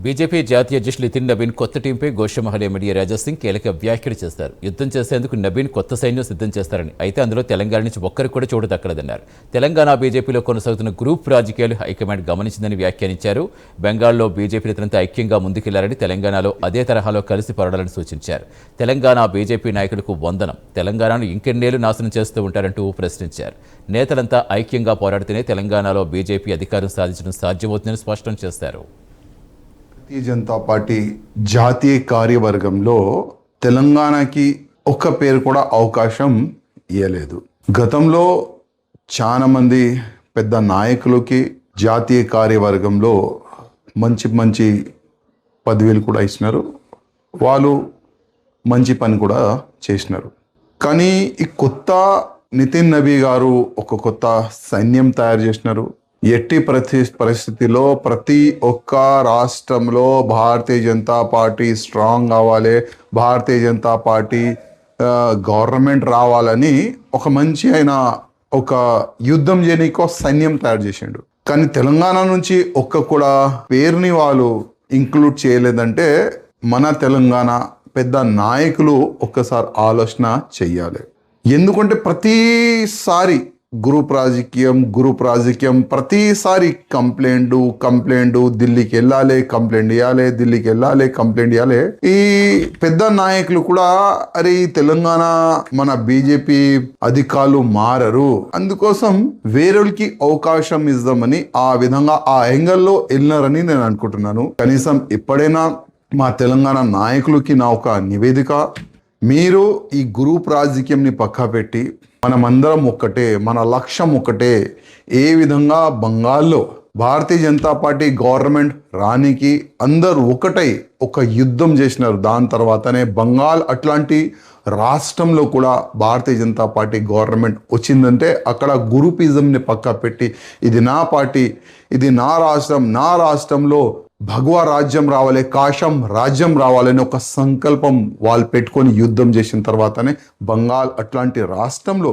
BJP జాతీయ అధ్యక్షులు నితిన్ నబీన్ కొత్త టీంపై గోషమహల్ ఎమ్మెల్యే రాజాసింగ్ కీలక వ్యాఖ్యలు చేస్తారు. యుద్ధం చేసేందుకు నబీన్ కొత్త సైన్యం సిద్ధం చేస్తారని, అయితే అందులో తెలంగాణ నుంచి ఒక్కరికి కూడా చోటు దక్కలేదన్నారు. తెలంగాణ బీజేపీలో కొనసాగుతున్న గ్రూప్ రాజకీయాలు హైకమాండ్ గమనించిందని వ్యాఖ్యానించారు. బెంగాల్లో బీజేపీ నేతలంతా ఐక్యంగా ముందుకెళ్లారని, తెలంగాణలో అదే తరహాలో కలిసి పోరాడాలని సూచించారు. తెలంగాణ బీజేపీ నాయకులకు వందనం, తెలంగాణను ఇంకెన్నేళ్లు నాశనం చేస్తూ ఉంటారంటూ ప్రశ్నించారు. నేతలంతా ఐక్యంగా పోరాడితేనే తెలంగాణలో బీజేపీ అధికారం సాధించడం సాధ్యమవుతుందని స్పష్టం చేశారు. భారతీయ జనతా పార్టీ జాతీయ కార్యవర్గంలో తెలంగాణకి ఒక్క పేరు కూడా అవకాశం ఇవ్వలేదు. గతంలో చాలా మంది పెద్ద నాయకులకి జాతీయ కార్యవర్గంలో మంచి మంచి పదవులు కూడా ఇచ్చినారు, వాళ్ళు మంచి పని కూడా చేసినారు. కానీ ఈ కొత్త నితిన్ నబీ గారు ఒక కొత్త సైన్యం తయారు చేసినారు. ఎట్టి పరిస్థితిలో ప్రతి ఒక్క రాష్ట్రంలో భారతీయ జనతా పార్టీ స్ట్రాంగ్ అవ్వాలి, భారతీయ జనతా పార్టీ గవర్నమెంట్ రావాలని ఒక మంచి అయిన ఒక యుద్ధం చేయడానికి సైన్యం తయారు చేసిండు. కానీ తెలంగాణ నుంచి ఒక్క కూడా పేరుని వాళ్ళు ఇంక్లూడ్ చేయలేదంటే మన తెలంగాణ పెద్ద నాయకులు ఒక్కసారి ఆలోచన చెయ్యాలి. ఎందుకంటే ప్రతిసారి గ్రూప్ రాజకీయం ప్రతిసారి కంప్లైంట్ ఢిల్లీకి వెళ్ళాలి, కంప్లైంట్ ఇవ్వాలి. ఈ పెద్ద నాయకులు కూడా అరే ఈ తెలంగాణ మన బీజేపీ అధికారులు మారరు, అందుకోసం వేరేకి అవకాశం ఇద్దామని ఆ విధంగా ఆ యాంగిల్లో వెళ్ళినారని నేను అనుకుంటున్నాను. కనీసం ఎప్పుడైనా మా తెలంగాణ నాయకులకి నా ఒక నివేదిక, మీరు ఈ గ్రూప్ రాజకీయంని పక్కా పెట్టి మనమందరం ఒక్కటే, మన లక్ష్యం ఒక్కటే. ఏ విధంగా బంగాల్లో భారతీయ జనతా పార్టీ గవర్నమెంట్ రానికి అందరూ ఒకటై ఒక యుద్ధం చేసినారు. దాని తర్వాతనే బంగాల్ అట్లాంటి రాష్ట్రంలో కూడా భారతీయ జనతా పార్టీ గవర్నమెంట్ వచ్చిందంటే అక్కడ గ్రూపిజంని పక్కా పెట్టి ఇది నా పార్టీ, ఇది నా రాష్ట్రంలో భగవా రాజ్యం రావాలి, కాశం రాజ్యం రావాలని ఒక సంకల్పం వాళ్ళు పెట్టుకొని యుద్ధం చేసిన తర్వాతనే బంగాల్ అట్లాంటి రాష్ట్రంలో